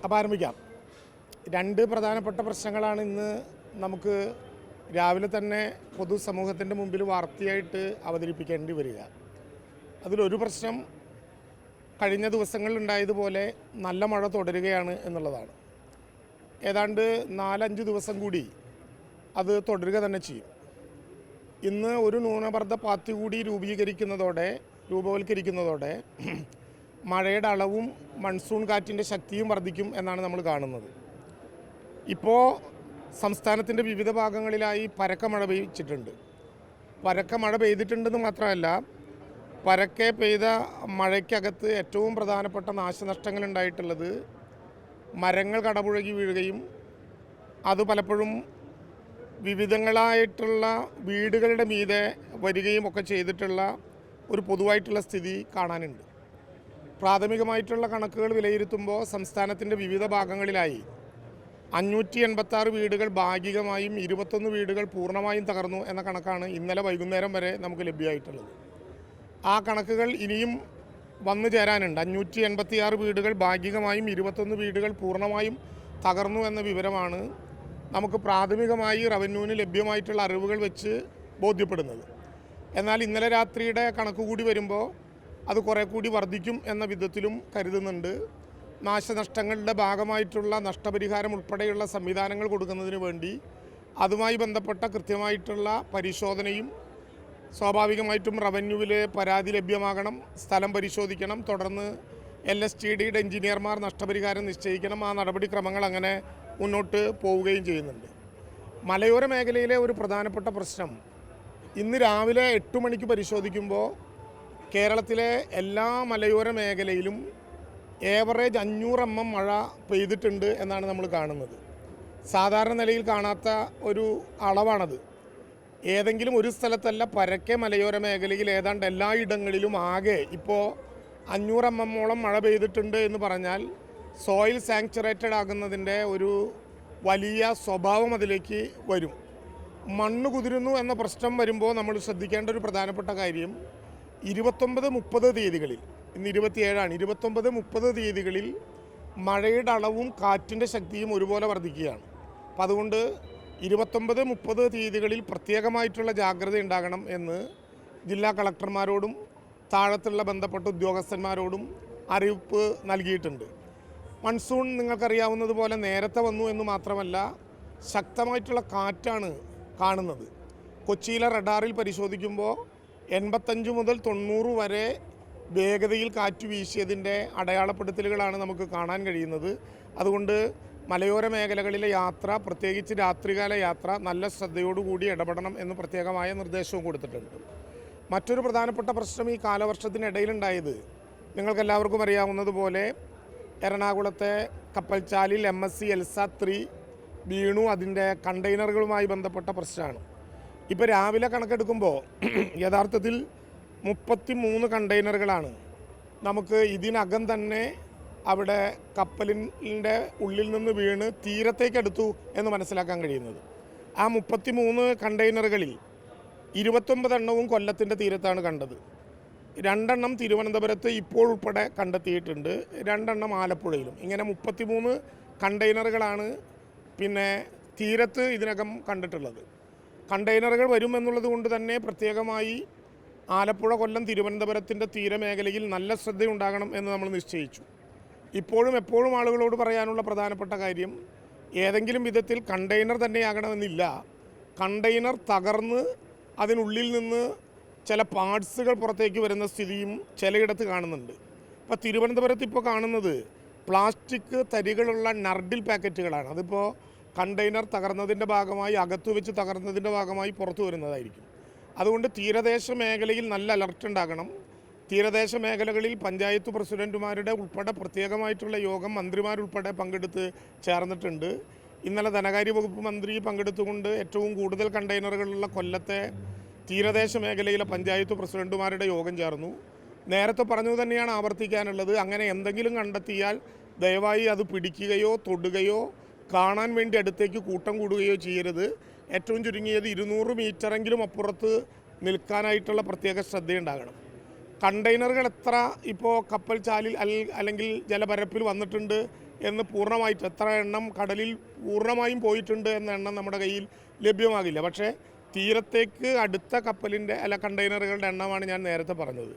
അപ്പോൾ ആരംഭിക്കാം. രണ്ട് പ്രധാനപ്പെട്ട പ്രശ്നങ്ങളാണ് ഇന്ന് നമുക്ക് രാവിലെ തന്നെ പൊതുസമൂഹത്തിൻ്റെ മുമ്പിൽ വാർത്തയായിട്ട് അവതരിപ്പിക്കേണ്ടി വരിക. അതിലൊരു പ്രശ്നം കഴിഞ്ഞ ദിവസങ്ങളിലുണ്ടായതുപോലെ നല്ല മഴ തുടരുകയാണ് എന്നുള്ളതാണ്. ഏതാണ്ട് 4-5 ദിവസം കൂടി അത് തുടരുക തന്നെ ചെയ്യും. ഇന്ന് ഒരു ന്യൂനമർദ്ദ പാത്തി കൂടി രൂപവൽക്കരിക്കുന്നതോടെ മഴയുടെ അളവും മൺസൂൺ കാറ്റിൻ്റെ ശക്തിയും വർദ്ധിക്കും എന്നാണ് നമ്മൾ കാണുന്നത്. ഇപ്പോൾ സംസ്ഥാനത്തിൻ്റെ വിവിധ ഭാഗങ്ങളിലായി പരക്കെ മഴ പെയ്തിട്ടുണ്ടെന്ന് മാത്രമല്ല, പരക്കെ പെയ്ത മഴയ്ക്കകത്ത് ഏറ്റവും പ്രധാനപ്പെട്ട നാശനഷ്ടങ്ങളുണ്ടായിട്ടുള്ളത് മരങ്ങൾ കടപുഴകി വീഴുകയും അത് പലപ്പോഴും വിവിധങ്ങളായിട്ടുള്ള വീടുകളുടെ മീതെ വരികയും ഒക്കെ ചെയ്തിട്ടുള്ള ഒരു പൊതുവായിട്ടുള്ള സ്ഥിതി കാണാനുണ്ട്. പ്രാഥമികമായിട്ടുള്ള കണക്കുകൾ വിലയിരുത്തുമ്പോൾ സംസ്ഥാനത്തിൻ്റെ വിവിധ ഭാഗങ്ങളിലായി 586 വീടുകൾ ഭാഗികമായും 21 വീടുകൾ പൂർണ്ണമായും തകർന്നു എന്ന കണക്കാണ് ഇന്നലെ വൈകുന്നേരം വരെ നമുക്ക് ലഭ്യമായിട്ടുള്ളത്. ആ കണക്കുകൾ ഇനിയും വന്നു ചേരാനുണ്ട്. 586 വീടുകൾ ഭാഗികമായും 21 വീടുകൾ പൂർണ്ണമായും തകർന്നു എന്ന വിവരമാണ് നമുക്ക് പ്രാഥമികമായി റവന്യൂവിന് ലഭ്യമായിട്ടുള്ള അറിവുകൾ വെച്ച് ബോധ്യപ്പെടുന്നത്. എന്നാൽ ഇന്നലെ രാത്രിയുടെ കണക്ക് കൂടി വരുമ്പോൾ അത് കുറേ കൂടി വർദ്ധിക്കും എന്ന വിധത്തിലും കരുതുന്നുണ്ട്. നാശനഷ്ടങ്ങളുടെ ഭാഗമായിട്ടുള്ള നഷ്ടപരിഹാരം ഉൾപ്പെടെയുള്ള സംവിധാനങ്ങൾ കൊടുക്കുന്നതിന് വേണ്ടി അതുമായി ബന്ധപ്പെട്ട കൃത്യമായിട്ടുള്ള പരിശോധനയും, സ്വാഭാവികമായിട്ടും റവന്യൂവിലെ പരാതി ലഭ്യമാകണം, സ്ഥലം പരിശോധിക്കണം, തുടർന്ന് LSTDയുടെ എഞ്ചിനീയർമാർ നഷ്ടപരിഹാരം നിശ്ചയിക്കണം. ആ നടപടിക്രമങ്ങൾ അങ്ങനെ മുന്നോട്ട് പോവുകയും ചെയ്യുന്നുണ്ട്. മലയോര മേഖലയിലെ ഒരു പ്രധാനപ്പെട്ട പ്രശ്നം ഇന്ന് രാവിലെ 8 മണിക്ക് പരിശോധിക്കുമ്പോൾ കേരളത്തിലെ എല്ലാ മലയോര മേഖലയിലും ഏവറേജ് 500 mm മഴ പെയ്തിട്ടുണ്ട് എന്നാണ് നമ്മൾ കാണുന്നത്. സാധാരണ നിലയിൽ കാണാത്ത ഒരു അളവാണത്. ഏതെങ്കിലും ഒരു സ്ഥലത്തല്ല, പരക്കെ മലയോര മേഖലയിൽ ഏതാണ്ട് എല്ലായിടങ്ങളിലും ആകെ ഇപ്പോൾ 500 mm മഴ പെയ്തിട്ടുണ്ട് എന്ന് പറഞ്ഞാൽ സോയിൽ സാങ്ച്വറേറ്റഡ് ആകുന്നതിൻ്റെ ഒരു വലിയ സ്വഭാവം അതിലേക്ക് വരും. മണ്ണ് കുതിരുന്നു എന്ന പ്രശ്നം വരുമ്പോൾ നമ്മൾ ശ്രദ്ധിക്കേണ്ട ഒരു പ്രധാനപ്പെട്ട കാര്യം 29-30 തീയതികളിൽ, ഇന്ന് 27ആണ്, 29-30 തീയതികളിൽ മഴയുടെ അളവും കാറ്റിൻ്റെ ശക്തിയും ഒരുപോലെ വർദ്ധിക്കുകയാണ്. അപ്പം അതുകൊണ്ട് 29-30 തീയതികളിൽ പ്രത്യേകമായിട്ടുള്ള ജാഗ്രത ഉണ്ടാകണം എന്ന് ജില്ലാ കളക്ടർമാരോടും താഴത്തുള്ള ബന്ധപ്പെട്ട ഉദ്യോഗസ്ഥന്മാരോടും അറിയിപ്പ് നൽകിയിട്ടുണ്ട്. മൺസൂൺ നിങ്ങൾക്കറിയാവുന്നതുപോലെ നേരത്തെ വന്നു എന്ന് മാത്രമല്ല, ശക്തമായിട്ടുള്ള കാറ്റാണ് കാണുന്നത്. കൊച്ചിയിലെ റഡാറിൽ പരിശോധിക്കുമ്പോൾ 85 മുതൽ 90 വരെ വേഗതയിൽ കാറ്റ് വീശിയതിൻ്റെ അടയാളപ്പെടുത്തലുകളാണ് നമുക്ക് കാണാൻ കഴിയുന്നത്. അതുകൊണ്ട് മലയോര മേഖലകളിലെ യാത്ര, പ്രത്യേകിച്ച് രാത്രികാല യാത്ര, നല്ല ശ്രദ്ധയോടുകൂടി ഇടപെടണം എന്ന് പ്രത്യേകമായ നിർദ്ദേശവും കൊടുത്തിട്ടുണ്ട്. മറ്റൊരു പ്രധാനപ്പെട്ട പ്രശ്നം ഈ കാലവർഷത്തിനിടയിലുണ്ടായത് നിങ്ങൾക്കെല്ലാവർക്കും അറിയാവുന്നതുപോലെ എറണാകുളത്തെ കപ്പൽച്ചാലിൽ MSC ELSA 3 വീണു. അതിൻ്റെ കണ്ടെയ്നറുകളുമായി ബന്ധപ്പെട്ട പ്രശ്നമാണ്. ഇപ്പോൾ രാവിലെ കണക്കെടുക്കുമ്പോൾ യഥാർത്ഥത്തിൽ 33 കണ്ടെയ്നറുകളാണ് നമുക്ക് ഇതിനകം തന്നെ അവിടെ കപ്പലിൻ്റെ ഉള്ളിൽ നിന്ന് വീണ് തീരത്തേക്കെടുത്തു എന്ന് മനസ്സിലാക്കാൻ കഴിയുന്നത്. ആ 33 കണ്ടെയ്നറുകളിൽ 29 എണ്ണവും കൊല്ലത്തിൻ്റെ തീരത്താണ് കണ്ടത്. 2 എണ്ണം തിരുവനന്തപുരത്ത് ഇപ്പോൾ ഉൾപ്പെടെ കണ്ടെത്തിയിട്ടുണ്ട്, 2 എണ്ണം ആലപ്പുഴയിലും. ഇങ്ങനെ 33 കണ്ടെയ്നറുകളാണ് പിന്നെ തീരത്ത് ഇതിനകം കണ്ടിട്ടുള്ളത്. കണ്ടെയ്നറുകൾ വരുമെന്നുള്ളത് കൊണ്ട് തന്നെ പ്രത്യേകമായി ആലപ്പുഴ, കൊല്ലം, തിരുവനന്തപുരത്തിൻ്റെ തീരമേഖലയിൽ നല്ല ശ്രദ്ധയുണ്ടാകണം എന്ന് നമ്മൾ നിശ്ചയിച്ചു. ഇപ്പോഴും എപ്പോഴും ആളുകളോട് പറയാനുള്ള പ്രധാനപ്പെട്ട കാര്യം, ഏതെങ്കിലും വിധത്തിൽ കണ്ടെയ്നർ തന്നെയാകണമെന്നില്ല, കണ്ടെയ്നർ തകർന്ന് അതിനുള്ളിൽ നിന്ന് ചില പാർട്സുകൾ പുറത്തേക്ക് വരുന്ന സ്ഥിതിയും ചിലയിടത്ത് കാണുന്നുണ്ട്. ഇപ്പോൾ തിരുവനന്തപുരത്ത് ഇപ്പോൾ കാണുന്നത് പ്ലാസ്റ്റിക് തരികളുള്ള നർഡിൽ പാക്കറ്റുകളാണ്. അതിപ്പോൾ കണ്ടെയ്നർ തകർന്നതിൻ്റെ ഭാഗമായി, അകത്തു വെച്ച് തകർന്നതിൻ്റെ ഭാഗമായി പുറത്തു വരുന്നതായിരിക്കും. അതുകൊണ്ട് തീരദേശ മേഖലയിൽ നല്ല അലർട്ട് ഉണ്ടാകണം. തീരദേശ മേഖലകളിൽ പഞ്ചായത്ത് പ്രസിഡന്റുമാരുടെ ഉൾപ്പെടെ പ്രത്യേകമായിട്ടുള്ള യോഗം മന്ത്രിമാരുൾപ്പെടെ പങ്കെടുത്ത് ചേർന്നിട്ടുണ്ട്. ഇന്നലെ ധനകാര്യ വകുപ്പ് മന്ത്രി പങ്കെടുത്തുകൊണ്ട് ഏറ്റവും കൂടുതൽ കണ്ടെയ്നറുകളുള്ള കൊല്ലത്തെ തീരദേശ മേഖലയിലെ പഞ്ചായത്ത് പ്രസിഡന്റുമാരുടെ യോഗം ചേർന്നു. നേരത്തെ പറഞ്ഞു തന്നെയാണ് ആവർത്തിക്കാനുള്ളത്. അങ്ങനെ എന്തെങ്കിലും കണ്ടെത്തിയാൽ ദയവായി അത് പിടിക്കുകയോ തൊടുകയോ കാണാൻ വേണ്ടി അടുത്തേക്ക് കൂട്ടം കൂടുകയോ ചെയ്യരുത്. ഏറ്റവും ചുരുങ്ങിയത് 200 മീറ്ററെങ്കിലും അപ്പുറത്ത് നിൽക്കാനായിട്ടുള്ള പ്രത്യേക ശ്രദ്ധയുണ്ടാകണം. കണ്ടെയ്നറുകൾ എത്ര ഇപ്പോൾ കപ്പൽ ചാലിൽ അല്ലെങ്കിൽ ജലപരപ്പിൽ വന്നിട്ടുണ്ട് എന്ന് പൂർണ്ണമായിട്ട് എത്ര എണ്ണം കടലിൽ പൂർണ്ണമായും പോയിട്ടുണ്ട് എന്ന എണ്ണം നമ്മുടെ കയ്യിൽ ലഭ്യമാകില്ല. പക്ഷേ തീരത്തേക്ക് അടുത്ത കപ്പലിൻ്റെ കണ്ടെയ്നറുകളുടെ എണ്ണമാണ് ഞാൻ നേരത്തെ പറഞ്ഞത്.